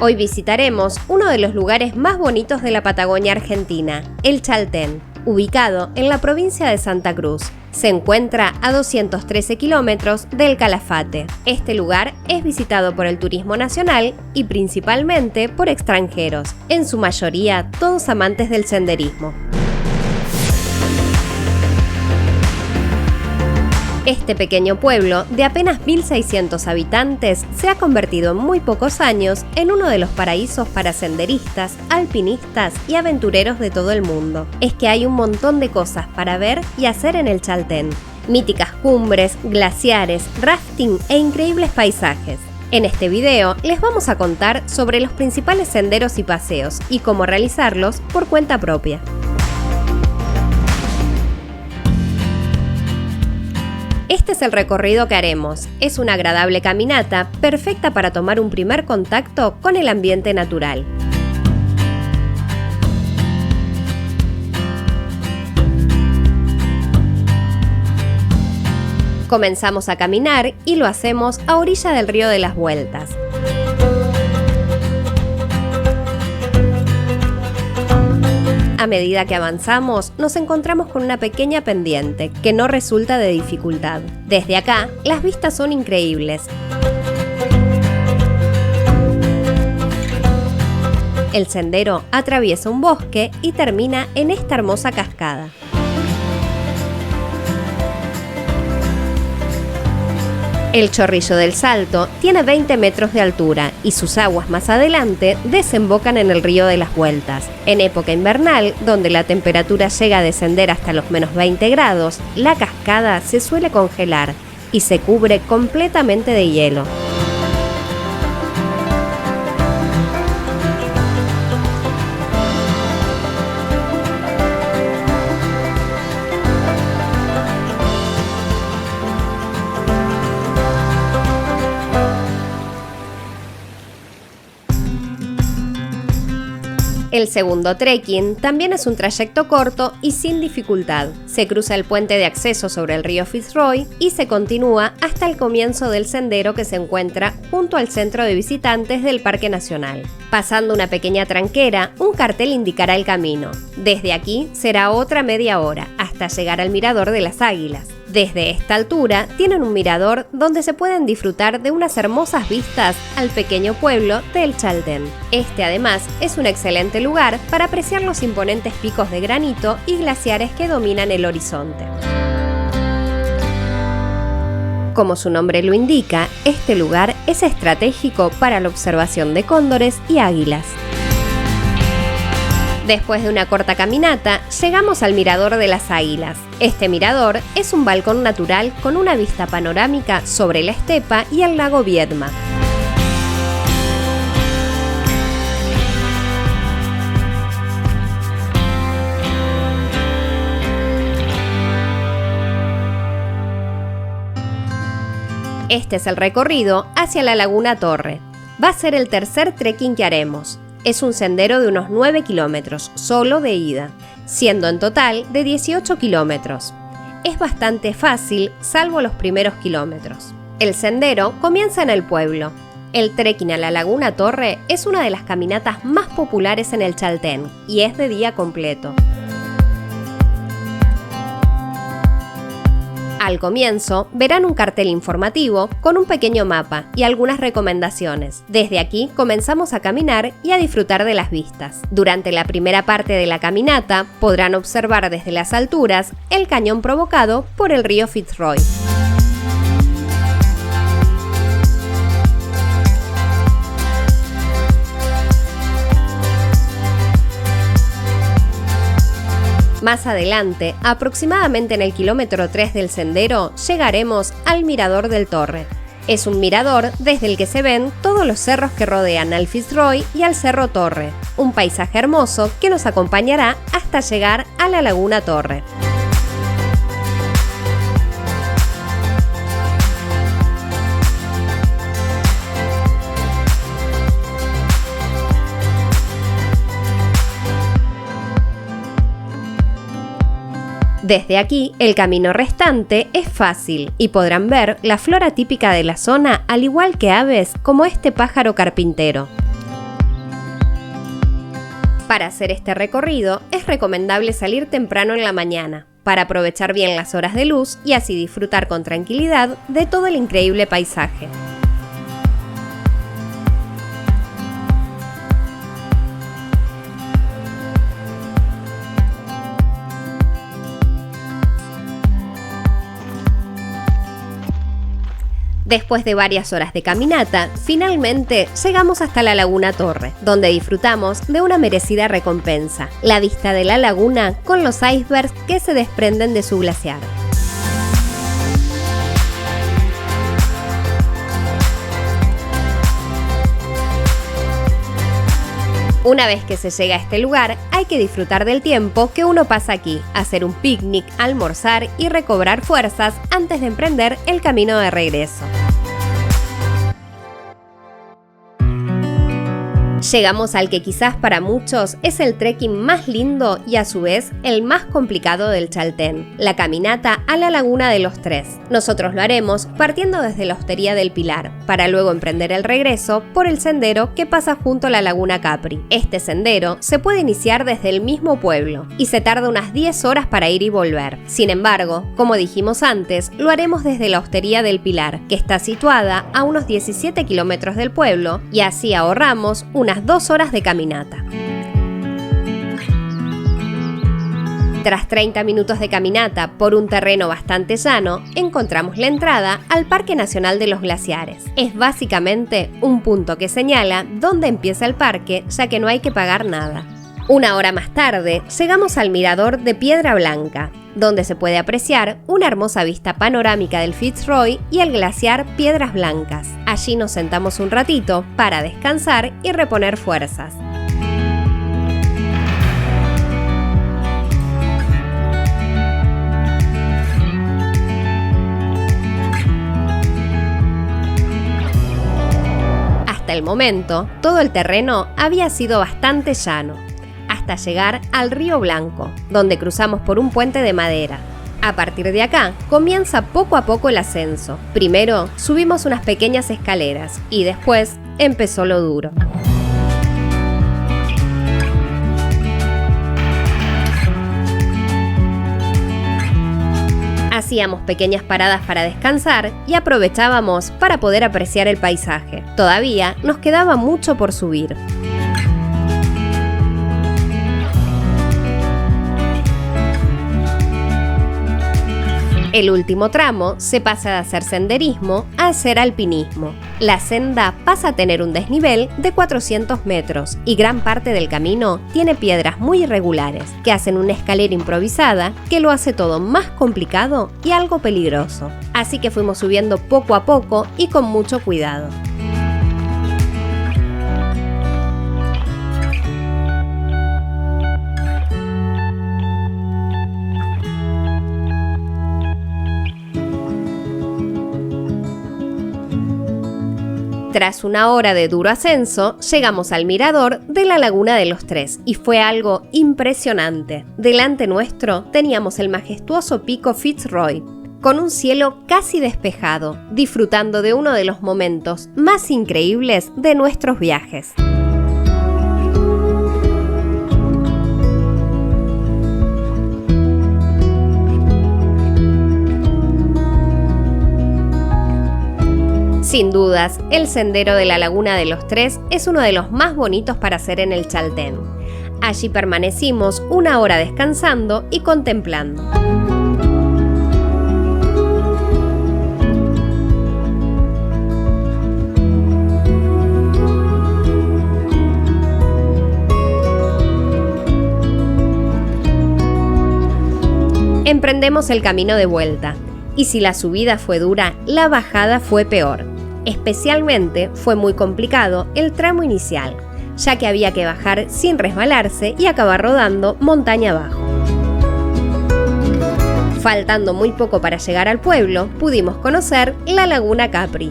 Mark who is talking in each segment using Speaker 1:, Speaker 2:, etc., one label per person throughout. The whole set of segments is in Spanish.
Speaker 1: Hoy visitaremos uno de los lugares más bonitos de la Patagonia Argentina, el Chaltén, ubicado en la provincia de Santa Cruz. Se encuentra a 213 kilómetros del Calafate. Este lugar es visitado por el turismo nacional y principalmente por extranjeros, en su mayoría todos amantes del senderismo. Este pequeño pueblo, de apenas 1.600 habitantes, se ha convertido en muy pocos años en uno de los paraísos para senderistas, alpinistas y aventureros de todo el mundo. Es que hay un montón de cosas para ver y hacer en el Chaltén. Míticas cumbres, glaciares, rafting e increíbles paisajes. En este video les vamos a contar sobre los principales senderos y paseos y cómo realizarlos por cuenta propia. Este es el recorrido que haremos. Es una agradable caminata, perfecta para tomar un primer contacto con el ambiente natural. Comenzamos a caminar y lo hacemos a orilla del río de las Vueltas. A medida que avanzamos, nos encontramos con una pequeña pendiente que no resulta de dificultad. Desde acá, las vistas son increíbles. El sendero atraviesa un bosque y termina en esta hermosa cascada. El Chorrillo del Salto tiene 20 metros de altura y sus aguas más adelante desembocan en el río de las Vueltas. En época invernal, donde la temperatura llega a descender hasta los menos 20 grados, la cascada se suele congelar y se cubre completamente de hielo. El segundo trekking también es un trayecto corto y sin dificultad. Se cruza el puente de acceso sobre el río Fitzroy y se continúa hasta el comienzo del sendero que se encuentra junto al centro de visitantes del Parque Nacional. Pasando una pequeña tranquera, un cartel indicará el camino. Desde aquí será otra media hora, hasta llegar al Mirador de las Águilas. Desde esta altura tienen un mirador donde se pueden disfrutar de unas hermosas vistas al pequeño pueblo del Chaltén. Este además es un excelente lugar para apreciar los imponentes picos de granito y glaciares que dominan el horizonte. Como su nombre lo indica, este lugar es estratégico para la observación de cóndores y águilas. Después de una corta caminata, llegamos al Mirador de las Águilas. Este mirador es un balcón natural con una vista panorámica sobre la estepa y el lago Viedma. Este es el recorrido hacia la Laguna Torre. Va a ser el tercer trekking que haremos. Es un sendero de unos 9 kilómetros, solo de ida, siendo en total de 18 kilómetros. Es bastante fácil, salvo los primeros kilómetros. El sendero comienza en el pueblo. El trekking a la Laguna Torre es una de las caminatas más populares en el Chaltén y es de día completo. Al comienzo, verán un cartel informativo con un pequeño mapa y algunas recomendaciones. Desde aquí comenzamos a caminar y a disfrutar de las vistas. Durante la primera parte de la caminata podrán observar desde las alturas el cañón provocado por el río Fitzroy. Más adelante, aproximadamente en el kilómetro 3 del sendero, llegaremos al Mirador del Torre. Es un mirador desde el que se ven todos los cerros que rodean al Fitzroy y al Cerro Torre, un paisaje hermoso que nos acompañará hasta llegar a la Laguna Torre. Desde aquí, el camino restante es fácil y podrán ver la flora típica de la zona, al igual que aves como este pájaro carpintero. Para hacer este recorrido es recomendable salir temprano en la mañana, para aprovechar bien las horas de luz y así disfrutar con tranquilidad de todo el increíble paisaje. Después de varias horas de caminata, finalmente llegamos hasta la Laguna Torre, donde disfrutamos de una merecida recompensa, la vista de la laguna con los icebergs que se desprenden de su glaciar. Una vez que se llega a este lugar, hay que disfrutar del tiempo que uno pasa aquí, hacer un picnic, almorzar y recobrar fuerzas antes de emprender el camino de regreso. Llegamos al que quizás para muchos es el trekking más lindo y a su vez el más complicado del Chaltén, la caminata a la Laguna de los Tres. Nosotros lo haremos partiendo desde la Hostería del Pilar, para luego emprender el regreso por el sendero que pasa junto a la Laguna Capri. Este sendero se puede iniciar desde el mismo pueblo y se tarda unas 10 horas para ir y volver. Sin embargo, como dijimos antes, lo haremos desde la Hostería del Pilar, que está situada a unos 17 kilómetros del pueblo, y así ahorramos unas 2 horas de caminata. Tras 30 minutos de caminata por un terreno bastante llano, encontramos la entrada al Parque Nacional de los Glaciares. Es básicamente un punto que señala dónde empieza el parque, ya que no hay que pagar nada. Una hora más tarde, llegamos al mirador de Piedra Blanca, donde se puede apreciar una hermosa vista panorámica del Fitzroy y el glaciar Piedras Blancas. Allí nos sentamos un ratito para descansar y reponer fuerzas. Hasta el momento, todo el terreno había sido bastante llano, hasta llegar al Río Blanco, donde cruzamos por un puente de madera. A partir de acá, comienza poco a poco el ascenso. Primero, subimos unas pequeñas escaleras y después empezó lo duro. Hacíamos pequeñas paradas para descansar y aprovechábamos para poder apreciar el paisaje. Todavía nos quedaba mucho por subir. El último tramo se pasa de hacer senderismo a hacer alpinismo. La senda pasa a tener un desnivel de 400 metros y gran parte del camino tiene piedras muy irregulares que hacen una escalera improvisada que lo hace todo más complicado y algo peligroso. Así que fuimos subiendo poco a poco y con mucho cuidado. Tras una hora de duro ascenso, llegamos al mirador de la Laguna de los Tres y fue algo impresionante. Delante nuestro teníamos el majestuoso pico Fitzroy, con un cielo casi despejado, disfrutando de uno de los momentos más increíbles de nuestros viajes. Sin dudas, el sendero de la Laguna de los Tres es uno de los más bonitos para hacer en el Chaltén. Allí permanecimos una hora descansando y contemplando. Emprendemos el camino de vuelta, y si la subida fue dura, la bajada fue peor. Especialmente fue muy complicado el tramo inicial, ya que había que bajar sin resbalarse y acabar rodando montaña abajo. Faltando muy poco para llegar al pueblo, pudimos conocer la Laguna Capri.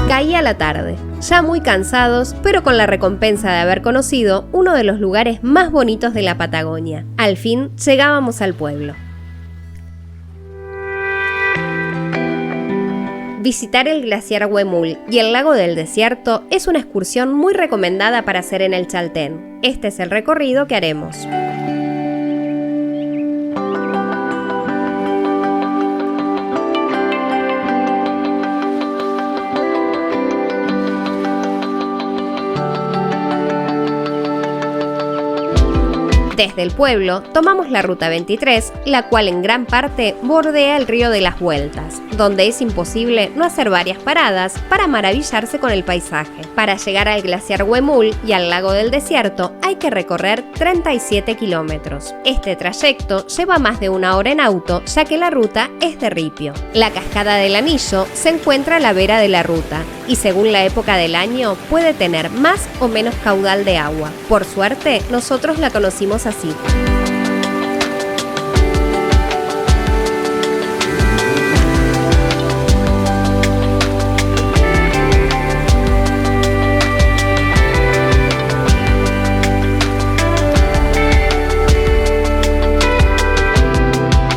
Speaker 1: Caía la tarde, ya muy cansados, pero con la recompensa de haber conocido uno de los lugares más bonitos de la Patagonia. Al fin llegábamos al pueblo. Visitar el glaciar Huemul y el lago del desierto es una excursión muy recomendada para hacer en el Chaltén. Este es el recorrido que haremos. Desde el pueblo tomamos la ruta 23, la cual en gran parte bordea el río de las Vueltas, donde es imposible no hacer varias paradas para maravillarse con el paisaje. Para llegar al glaciar Huemul y al lago del desierto hay que recorrer 37 kilómetros. Este trayecto lleva más de una hora en auto, ya que la ruta es de ripio. La cascada del Anillo se encuentra a la vera de la ruta y según la época del año puede tener más o menos caudal de agua. Por suerte, nosotros la conocimos así.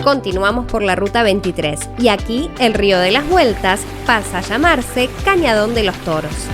Speaker 1: Continuamos por la ruta 23 y aquí el río de las Vueltas pasa a llamarse Cañadón de los Toros.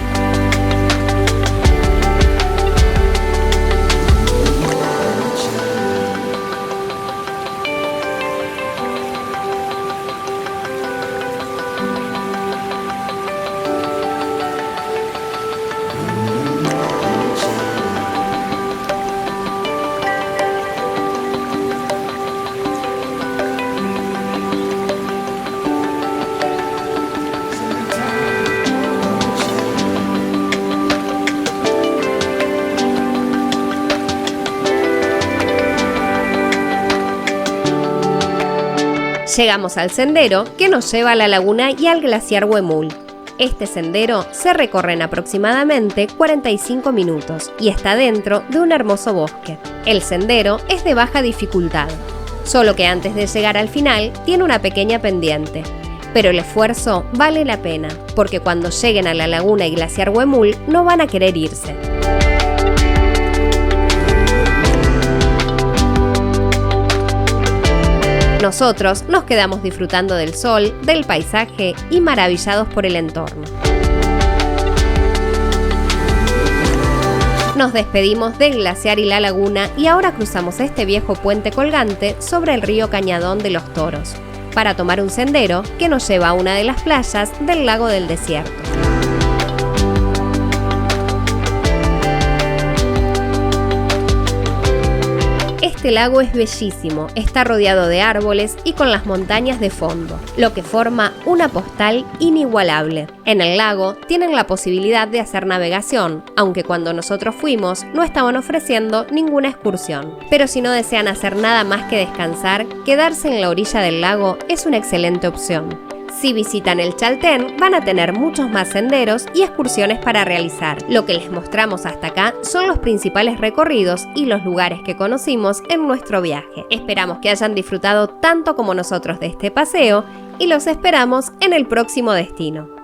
Speaker 1: Llegamos al sendero que nos lleva a la laguna y al glaciar Huemul. Este sendero se recorre en aproximadamente 45 minutos y está dentro de un hermoso bosque. El sendero es de baja dificultad, solo que antes de llegar al final tiene una pequeña pendiente. Pero el esfuerzo vale la pena, porque cuando lleguen a la laguna y glaciar Huemul no van a querer irse. Nosotros nos quedamos disfrutando del sol, del paisaje y maravillados por el entorno. Nos despedimos del glaciar y la laguna y ahora cruzamos este viejo puente colgante sobre el río Cañadón de los Toros para tomar un sendero que nos lleva a una de las playas del lago del desierto. Este lago es bellísimo, está rodeado de árboles y con las montañas de fondo, lo que forma una postal inigualable. En el lago tienen la posibilidad de hacer navegación, aunque cuando nosotros fuimos no estaban ofreciendo ninguna excursión. Pero si no desean hacer nada más que descansar, quedarse en la orilla del lago es una excelente opción. Si visitan el Chaltén, van a tener muchos más senderos y excursiones para realizar. Lo que les mostramos hasta acá son los principales recorridos y los lugares que conocimos en nuestro viaje. Esperamos que hayan disfrutado tanto como nosotros de este paseo y los esperamos en el próximo destino.